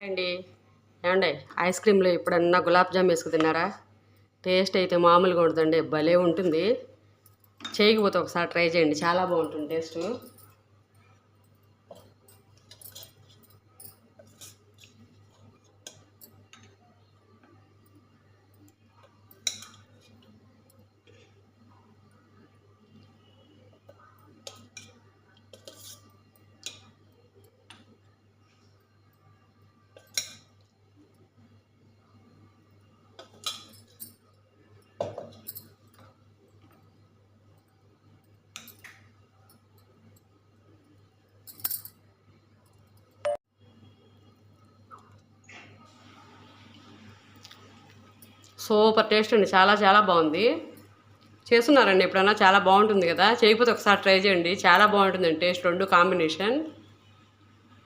అండి ఏమండి ఐస్ క్రీమ్లో ఎప్పుడన్నా గులాబ్ జామ్ వేసుకు తిన్నారా? టేస్ట్ అయితే మామూలుగా ఉంటుందండి, భలే ఉంటుంది. చేయకపోతే ఒకసారి ట్రై చేయండి, చాలా బాగుంటుంది టేస్ట్. సూపర్ టేస్ట్ అండి, చాలా చాలా బాగుంది. చేస్తున్నారండి ఎప్పుడన్నా, చాలా బాగుంటుంది కదా. చేయకపోతే ఒకసారి ట్రై చేయండి, చాలా బాగుంటుందండి టేస్ట్, రెండు కాంబినేషన్.